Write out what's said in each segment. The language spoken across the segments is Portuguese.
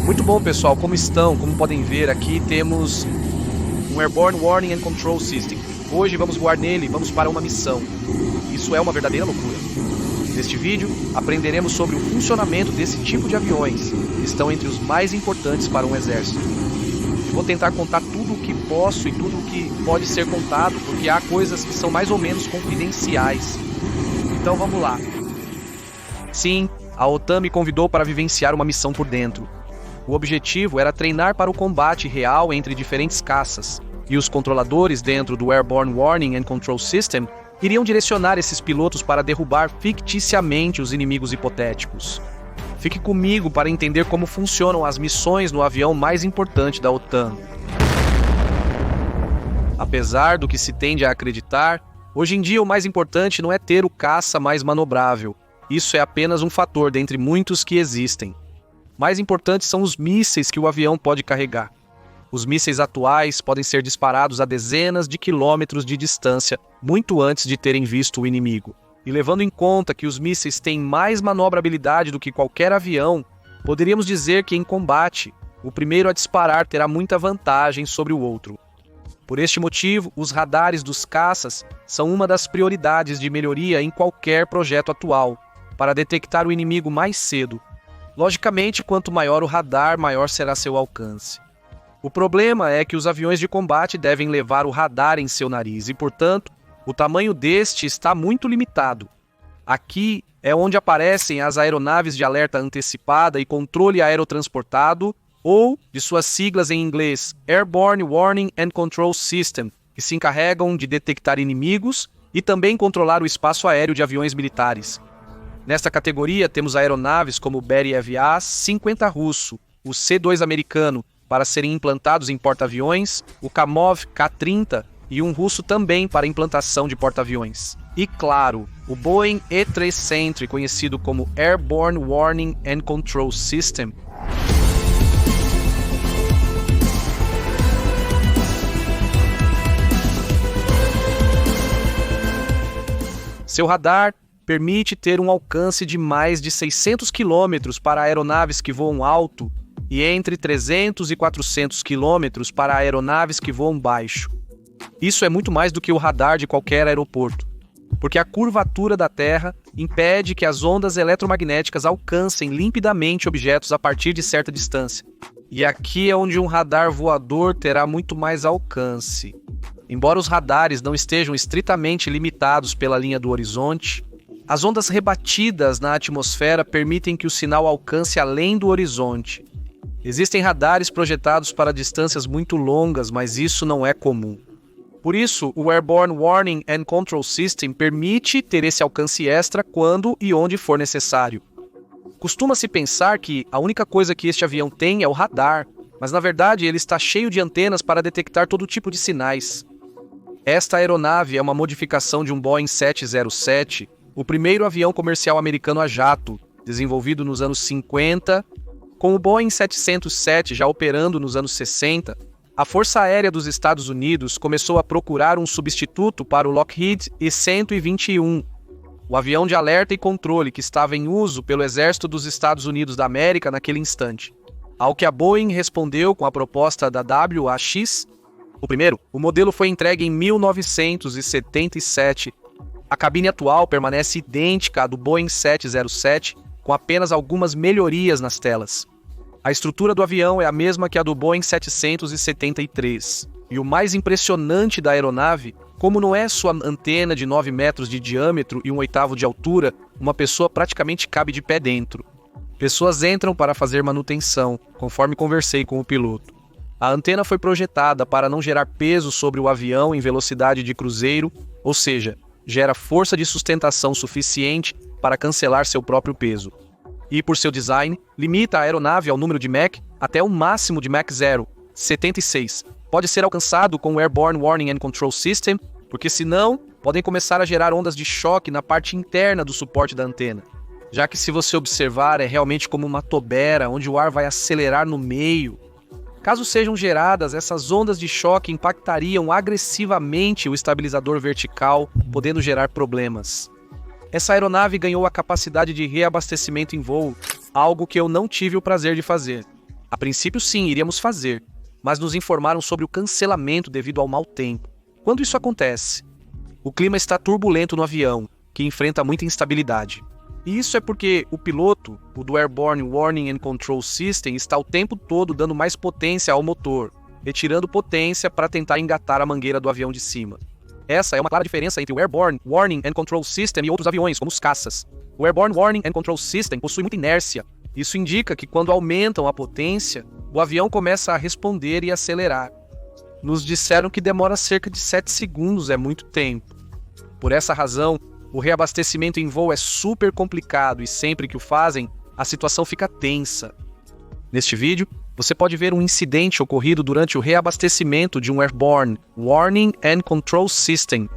Muito bom, pessoal, como estão? Como podem ver, aqui temos um Airborne Warning and Control System. Hoje vamos voar nele e vamos para uma missão. Isso é uma verdadeira loucura. Neste vídeo, aprenderemos sobre o funcionamento desse tipo de aviões, que estão entre os mais importantes para um exército. Eu vou tentar contar tudo o que posso e tudo o que pode ser contado, porque há coisas que são mais ou menos confidenciais. Então vamos lá. Sim, a OTAN me convidou para vivenciar uma missão por dentro. O objetivo era treinar para o combate real entre diferentes caças, e os controladores dentro do Airborne Warning and Control System iriam direcionar esses pilotos para derrubar ficticiamente os inimigos hipotéticos. Fique comigo para entender como funcionam as missões no avião mais importante da OTAN. Apesar do que se tende a acreditar, hoje em dia o mais importante não é ter o caça mais manobrável. Isso é apenas um fator dentre muitos que existem. Mais importantes são os mísseis que o avião pode carregar. Os mísseis atuais podem ser disparados a dezenas de quilômetros de distância, muito antes de terem visto o inimigo. E levando em conta que os mísseis têm mais manobrabilidade do que qualquer avião, poderíamos dizer que em combate, o primeiro a disparar terá muita vantagem sobre o outro. Por este motivo, os radares dos caças são uma das prioridades de melhoria em qualquer projeto atual, para detectar o inimigo mais cedo. Logicamente, quanto maior o radar, maior será seu alcance. O problema é que os aviões de combate devem levar o radar em seu nariz e, portanto, o tamanho deste está muito limitado. Aqui é onde aparecem as aeronaves de alerta antecipada e controle aerotransportado, ou, de suas siglas em inglês, Airborne Warning and Control System, que se encarregam de detectar inimigos e também controlar o espaço aéreo de aviões militares. Nesta categoria temos aeronaves como o Beriev A-50 russo, o C-2 americano, para serem implantados em porta-aviões, o Kamov K-30 e um russo também para implantação de porta-aviões. E claro, o Boeing E-300, conhecido como Airborne Warning and Control System. Seu radar permite ter um alcance de mais de 600 km para aeronaves que voam alto e entre 300 e 400 km para aeronaves que voam baixo. Isso é muito mais do que o radar de qualquer aeroporto, porque a curvatura da Terra impede que as ondas eletromagnéticas alcancem limpidamente objetos a partir de certa distância. E aqui é onde um radar voador terá muito mais alcance. Embora os radares não estejam estritamente limitados pela linha do horizonte, as ondas rebatidas na atmosfera permitem que o sinal alcance além do horizonte. Existem radares projetados para distâncias muito longas, mas isso não é comum. Por isso, o Airborne Warning and Control System permite ter esse alcance extra quando e onde for necessário. Costuma-se pensar que a única coisa que este avião tem é o radar, mas na verdade ele está cheio de antenas para detectar todo tipo de sinais. Esta aeronave é uma modificação de um Boeing 707, o primeiro avião comercial americano a jato, desenvolvido nos anos 50, com o Boeing 707 já operando nos anos 60, a Força Aérea dos Estados Unidos começou a procurar um substituto para o Lockheed I-121, o avião de alerta e controle que estava em uso pelo Exército dos Estados Unidos da América naquele instante. Ao que a Boeing respondeu com a proposta da WAX, o modelo foi entregue em 1977. A cabine atual permanece idêntica à do Boeing 707, com apenas algumas melhorias nas telas. A estrutura do avião é a mesma que a do Boeing 773. E o mais impressionante da aeronave, como não é sua antena de 9 metros de diâmetro e 1/8 de altura, uma pessoa praticamente cabe de pé dentro. Pessoas entram para fazer manutenção, conforme conversei com o piloto. A antena foi projetada para não gerar peso sobre o avião em velocidade de cruzeiro, ou seja, gera força de sustentação suficiente para cancelar seu próprio peso. E, por seu design, limita a aeronave ao número de Mach até um máximo de Mach 0, 76. Pode ser alcançado com o Airborne Warning and Control System, porque senão podem começar a gerar ondas de choque na parte interna do suporte da antena. Já que, se você observar, é realmente como uma tobera, onde o ar vai acelerar no meio. Caso sejam geradas, essas ondas de choque impactariam agressivamente o estabilizador vertical, podendo gerar problemas. Essa aeronave ganhou a capacidade de reabastecimento em voo, algo que eu não tive o prazer de fazer. A princípio, sim, iríamos fazer, mas nos informaram sobre o cancelamento devido ao mau tempo. Quando isso acontece? O clima está turbulento no avião, que enfrenta muita instabilidade. E isso é porque o piloto, o do Airborne Warning and Control System, está o tempo todo dando mais potência ao motor, retirando potência para tentar engatar a mangueira do avião de cima. Essa é uma clara diferença entre o Airborne Warning and Control System e outros aviões, como os caças. O Airborne Warning and Control System possui muita inércia. Isso indica que quando aumentam a potência, o avião começa a responder e acelerar. Nos disseram que demora cerca de 7 segundos, é muito tempo. Por essa razão, o reabastecimento em voo é super complicado e sempre que o fazem, a situação fica tensa. Neste vídeo, você pode ver um incidente ocorrido durante o reabastecimento de um Airborne Warning and Control System.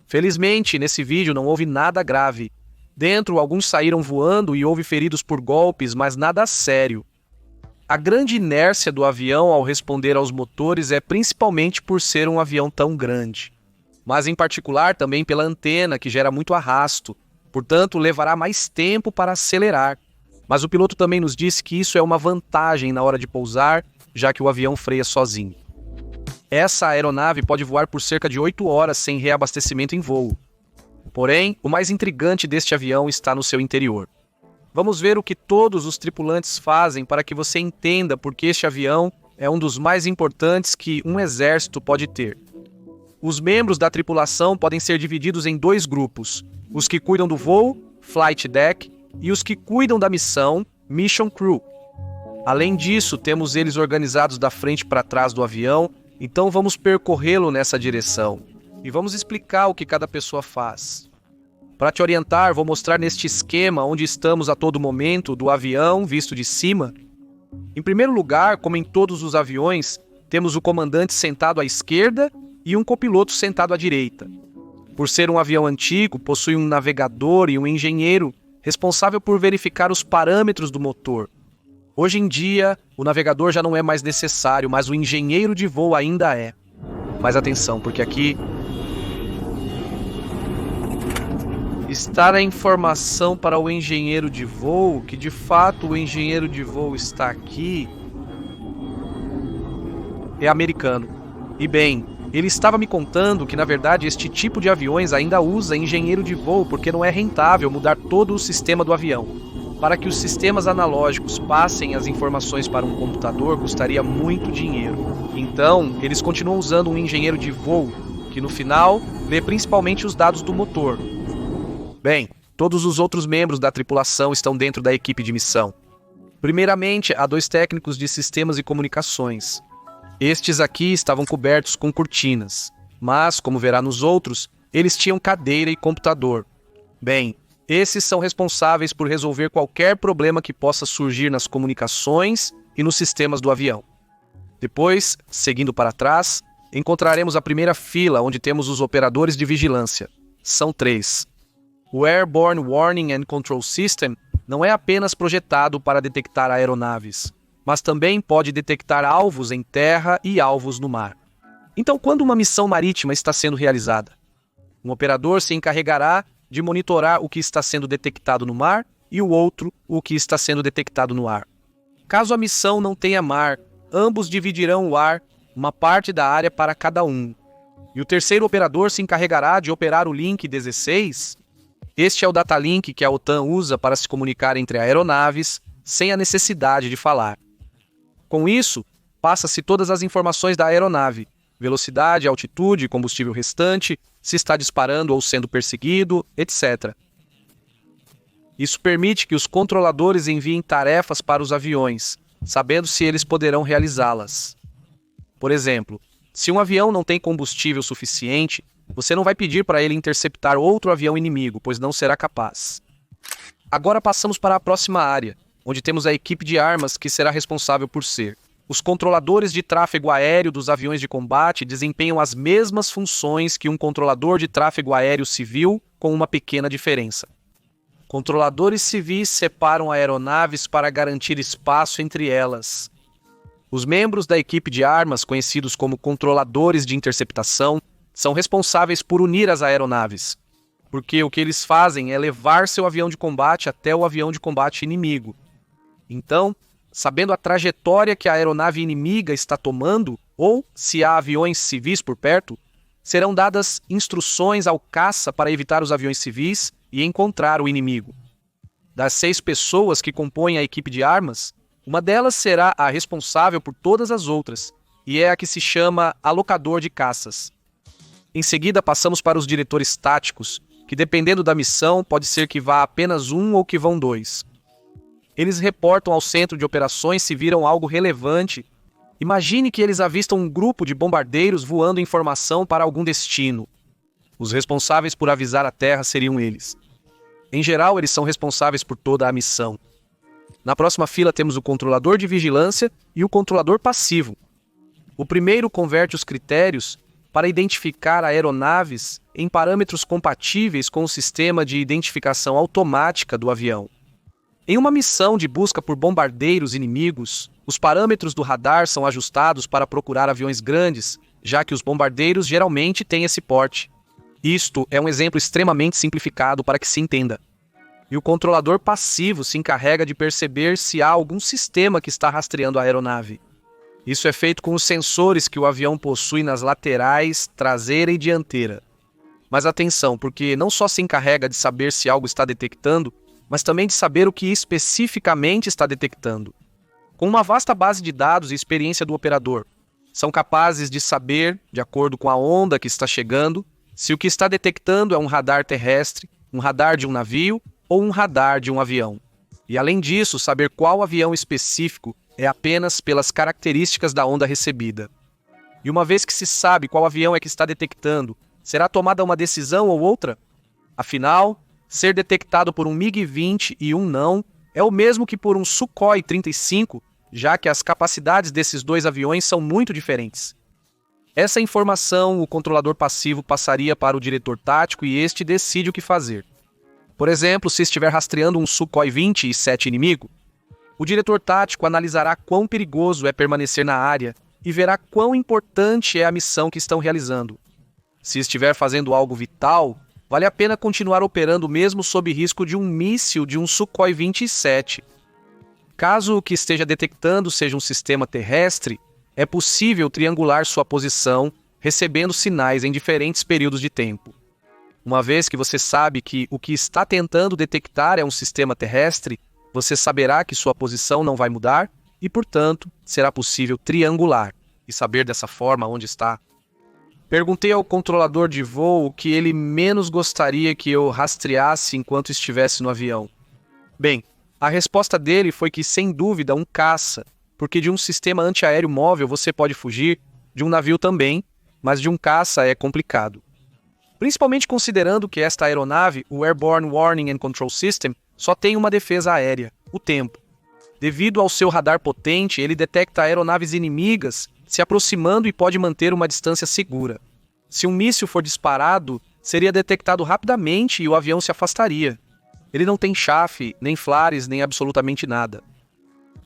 Felizmente, nesse vídeo não houve nada grave. Dentro, alguns saíram voando e houve feridos por golpes, mas nada sério. A grande inércia do avião ao responder aos motores é principalmente por ser um avião tão grande. Mas em particular também pela antena, que gera muito arrasto. Portanto, levará mais tempo para acelerar. Mas o piloto também nos disse que isso é uma vantagem na hora de pousar, já que o avião freia sozinho. Essa aeronave pode voar por cerca de 8 horas sem reabastecimento em voo. Porém, o mais intrigante deste avião está no seu interior. Vamos ver o que todos os tripulantes fazem para que você entenda por que este avião é um dos mais importantes que um exército pode ter. Os membros da tripulação podem ser divididos em 2 grupos: os que cuidam do voo, Flight Deck, e os que cuidam da missão, Mission Crew. Além disso, temos eles organizados da frente para trás do avião, então vamos percorrê-lo nessa direção. E vamos explicar o que cada pessoa faz. Para te orientar, vou mostrar neste esquema onde estamos a todo momento do avião visto de cima. Em primeiro lugar, como em todos os aviões, temos o comandante sentado à esquerda e um copiloto sentado à direita. Por ser um avião antigo, possui um navegador e um engenheiro responsável por verificar os parâmetros do motor. Hoje em dia, o navegador já não é mais necessário, mas o engenheiro de voo ainda é. Mas atenção, porque aqui está a informação para o engenheiro de voo, que de fato o engenheiro de voo está aqui, é americano. E bem, ele estava me contando que na verdade este tipo de aviões ainda usa engenheiro de voo porque não é rentável mudar todo o sistema do avião. Para que os sistemas analógicos passem as informações para um computador custaria muito dinheiro. Então, eles continuam usando um engenheiro de voo, que no final lê principalmente os dados do motor. Bem, todos os outros membros da tripulação estão dentro da equipe de missão. Primeiramente, há 2 técnicos de sistemas e comunicações. Estes aqui estavam cobertos com cortinas, mas, como verá nos outros, eles tinham cadeira e computador. Bem, esses são responsáveis por resolver qualquer problema que possa surgir nas comunicações e nos sistemas do avião. Depois, seguindo para trás, encontraremos a primeira fila, onde temos os operadores de vigilância. São 3. O Airborne Warning and Control System não é apenas projetado para detectar aeronaves, mas também pode detectar alvos em terra e alvos no mar. Então, quando uma missão marítima está sendo realizada, um operador se encarregará de monitorar o que está sendo detectado no mar e o outro o que está sendo detectado no ar. Caso a missão não tenha mar, ambos dividirão o ar, uma parte da área para cada um. E o terceiro operador se encarregará de operar o link 16. Este é o datalink que a OTAN usa para se comunicar entre aeronaves, sem a necessidade de falar. Com isso, passa-se todas as informações da aeronave: velocidade, altitude, combustível restante, se está disparando ou sendo perseguido, etc. Isso permite que os controladores enviem tarefas para os aviões, sabendo se eles poderão realizá-las. Por exemplo, se um avião não tem combustível suficiente, você não vai pedir para ele interceptar outro avião inimigo, pois não será capaz. Agora passamos para a próxima área, onde temos a equipe de armas que será responsável por ser. Os controladores de tráfego aéreo dos aviões de combate desempenham as mesmas funções que um controlador de tráfego aéreo civil, com uma pequena diferença. Controladores civis separam aeronaves para garantir espaço entre elas. Os membros da equipe de armas, conhecidos como controladores de interceptação, são responsáveis por unir as aeronaves. porque o que eles fazem é levar seu avião de combate até o avião de combate inimigo. Então, sabendo a trajetória que a aeronave inimiga está tomando, ou se há aviões civis por perto, serão dadas instruções ao caça para evitar os aviões civis e encontrar o inimigo. Das 6 pessoas que compõem a equipe de armas, uma delas será a responsável por todas as outras, e é a que se chama alocador de caças. Em seguida, passamos para os diretores táticos, que dependendo da missão, pode ser que vá apenas um ou que vão 2. Eles reportam ao centro de operações se viram algo relevante. Imagine que eles avistam um grupo de bombardeiros voando informação para algum destino. Os responsáveis por avisar a Terra seriam eles. Em geral, eles são responsáveis por toda a missão. Na próxima fila temos o controlador de vigilância e o controlador passivo. O primeiro converte os critérios para identificar aeronaves em parâmetros compatíveis com o sistema de identificação automática do avião. Em uma missão de busca por bombardeiros inimigos, os parâmetros do radar são ajustados para procurar aviões grandes, já que os bombardeiros geralmente têm esse porte. Isto é um exemplo extremamente simplificado para que se entenda. E o controlador passivo se encarrega de perceber se há algum sistema que está rastreando a aeronave. Isso é feito com os sensores que o avião possui nas laterais, traseira e dianteira. Mas atenção, porque não só se encarrega de saber se algo está detectando, mas também de saber o que especificamente está detectando. Com uma vasta base de dados e experiência do operador, são capazes de saber, de acordo com a onda que está chegando, se o que está detectando é um radar terrestre, um radar de um navio ou um radar de um avião. E além disso, saber qual avião específico é apenas pelas características da onda recebida. E uma vez que se sabe qual avião é que está detectando, será tomada uma decisão ou outra? Afinal, ser detectado por um MiG-20 e um não é o mesmo que por um Sukhoi 35, já que as capacidades desses 2 aviões são muito diferentes. Essa informação o controlador passivo passaria para o diretor tático e este decide o que fazer. Por exemplo, se estiver rastreando um Sukhoi 27 inimigo, o diretor tático analisará quão perigoso é permanecer na área e verá quão importante é a missão que estão realizando. Se estiver fazendo algo vital, vale a pena continuar operando mesmo sob risco de um míssil de um Sukhoi 27. Caso o que esteja detectando seja um sistema terrestre, é possível triangular sua posição, recebendo sinais em diferentes períodos de tempo. Uma vez que você sabe que o que está tentando detectar é um sistema terrestre, você saberá que sua posição não vai mudar e, portanto, será possível triangular e saber dessa forma onde está. Perguntei ao controlador de voo o que ele menos gostaria que eu rastreasse enquanto estivesse no avião. Bem, a resposta dele foi que, sem dúvida, um caça, porque de um sistema antiaéreo móvel você pode fugir, de um navio também, mas de um caça é complicado. Principalmente considerando que esta aeronave, o Airborne Warning and Control System, só tem uma defesa aérea, o tempo. Devido ao seu radar potente, ele detecta aeronaves inimigas se aproximando e pode manter uma distância segura. Se um míssil for disparado, seria detectado rapidamente e o avião se afastaria. Ele não tem chafe, nem flares, nem absolutamente nada.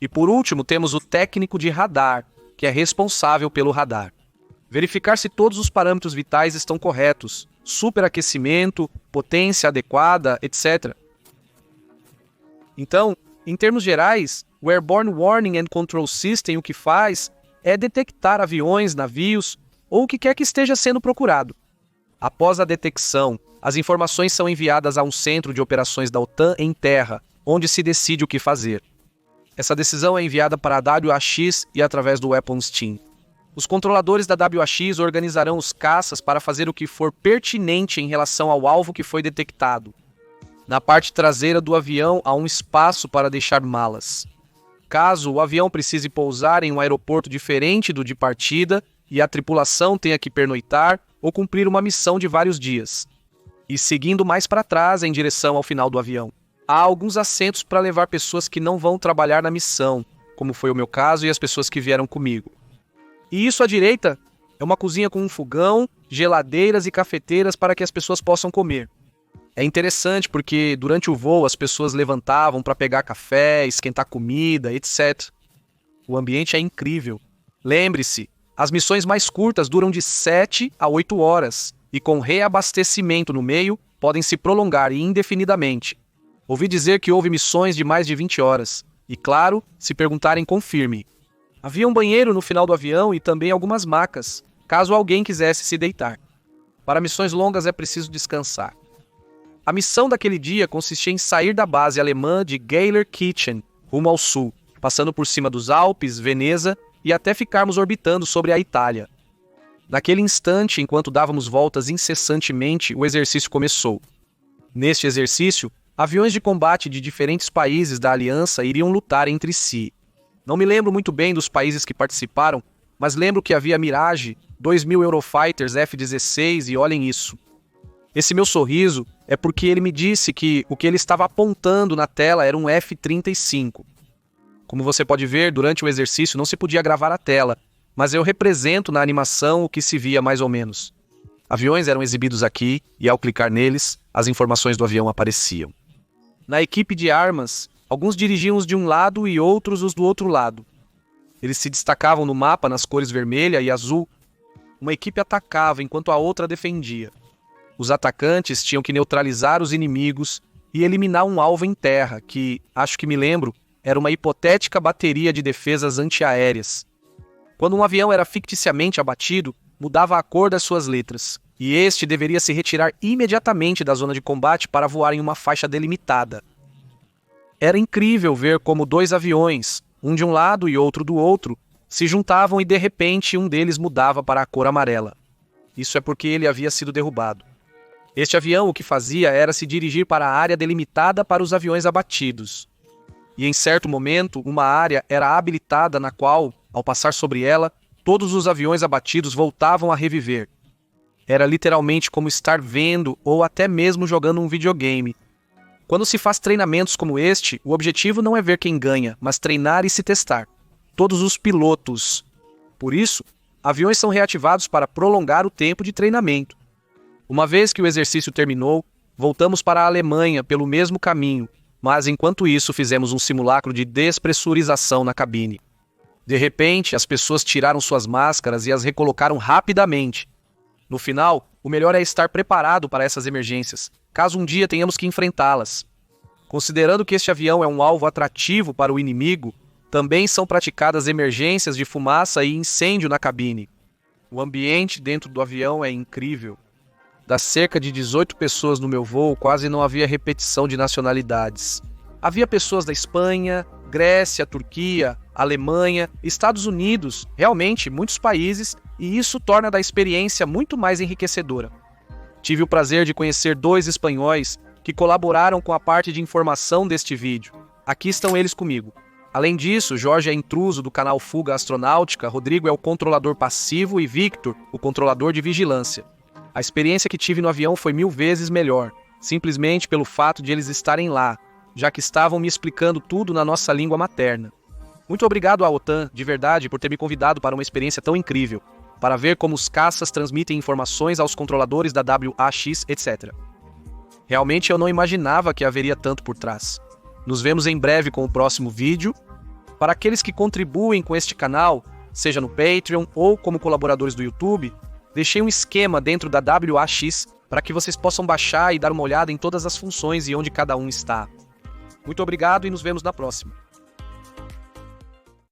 E por último, temos o técnico de radar, que é responsável pelo radar. Verificar se todos os parâmetros vitais estão corretos, superaquecimento, potência adequada, etc. Então, em termos gerais, o Airborne Warning and Control System o que faz é detectar aviões, navios ou o que quer que esteja sendo procurado. Após a detecção, as informações são enviadas a um centro de operações da OTAN em terra, onde se decide o que fazer. Essa decisão é enviada para a WAX e através do Weapons Team. Os controladores da WAX organizarão os caças para fazer o que for pertinente em relação ao alvo que foi detectado. Na parte traseira do avião há um espaço para deixar malas. Caso o avião precise pousar em um aeroporto diferente do de partida e a tripulação tenha que pernoitar ou cumprir uma missão de vários dias. E seguindo mais para trás em direção ao final do avião. Há alguns assentos para levar pessoas que não vão trabalhar na missão, como foi o meu caso e as pessoas que vieram comigo. E isso à direita é uma cozinha com um fogão, geladeiras e cafeteiras para que as pessoas possam comer. É interessante porque durante o voo as pessoas levantavam para pegar café, esquentar comida, etc. O ambiente é incrível. Lembre-se, as missões mais curtas duram de 7 a 8 horas e com reabastecimento no meio podem se prolongar indefinidamente. Ouvi dizer que houve missões de mais de 20 horas. E claro, se perguntarem, confirme. Havia um banheiro no final do avião e também algumas macas, caso alguém quisesse se deitar. Para missões longas é preciso descansar. A missão daquele dia consistia em sair da base alemã de Gelsenkirchen, rumo ao sul, passando por cima dos Alpes, Veneza e até ficarmos orbitando sobre a Itália. Naquele instante, enquanto dávamos voltas incessantemente, o exercício começou. Neste exercício, aviões de combate de diferentes países da Aliança iriam lutar entre si. Não me lembro muito bem dos países que participaram, mas lembro que havia Mirage, 2.000 Eurofighters F-16 e olhem isso. Esse meu sorriso é porque ele me disse que o que ele estava apontando na tela era um F-35. Como você pode ver, durante o exercício não se podia gravar a tela, mas eu represento na animação o que se via mais ou menos. Aviões eram exibidos aqui e ao clicar neles, as informações do avião apareciam. Na equipe de armas, alguns dirigiam os de um lado e outros os do outro lado. Eles se destacavam no mapa nas cores vermelha e azul. Uma equipe atacava enquanto a outra defendia. Os atacantes tinham que neutralizar os inimigos e eliminar um alvo em terra, que, acho que me lembro, era uma hipotética bateria de defesas antiaéreas. Quando um avião era ficticiamente abatido, mudava a cor das suas letras, e este deveria se retirar imediatamente da zona de combate para voar em uma faixa delimitada. Era incrível ver como dois aviões, um de um lado e outro do outro, se juntavam e de repente um deles mudava para a cor amarela. Isso é porque ele havia sido derrubado. Este avião o que fazia era se dirigir para a área delimitada para os aviões abatidos. E em certo momento, uma área era habilitada na qual, ao passar sobre ela, todos os aviões abatidos voltavam a reviver. Era literalmente como estar vendo ou até mesmo jogando um videogame. Quando se faz treinamentos como este, o objetivo não é ver quem ganha, mas treinar e se testar. Todos os pilotos. Por isso, aviões são reativados para prolongar o tempo de treinamento. Uma vez que o exercício terminou, voltamos para a Alemanha pelo mesmo caminho, mas enquanto isso fizemos um simulacro de despressurização na cabine. De repente, as pessoas tiraram suas máscaras e as recolocaram rapidamente. No final, o melhor é estar preparado para essas emergências, caso um dia tenhamos que enfrentá-las. Considerando que este avião é um alvo atrativo para o inimigo, também são praticadas emergências de fumaça e incêndio na cabine. O ambiente dentro do avião é incrível. Das cerca de 18 pessoas no meu voo, quase não havia repetição de nacionalidades. Havia pessoas da Espanha, Grécia, Turquia, Alemanha, Estados Unidos, realmente muitos países, e isso torna da experiência muito mais enriquecedora. Tive o prazer de conhecer 2 espanhóis que colaboraram com a parte de informação deste vídeo. Aqui estão eles comigo. Além disso, Jorge é intruso do canal Fuga Astronáutica, Rodrigo é o controlador passivo e Victor, o controlador de vigilância. A experiência que tive no avião foi 1000 vezes melhor, simplesmente pelo fato de eles estarem lá, já que estavam me explicando tudo na nossa língua materna. Muito obrigado à OTAN, de verdade, por ter me convidado para uma experiência tão incrível, para ver como os caças transmitem informações aos controladores da WAX, etc. Realmente eu não imaginava que haveria tanto por trás. Nos vemos em breve com o próximo vídeo. Para aqueles que contribuem com este canal, seja no Patreon ou como colaboradores do YouTube, deixei um esquema dentro da WAX para que vocês possam baixar e dar uma olhada em todas as funções e onde cada um está. Muito obrigado e nos vemos na próxima.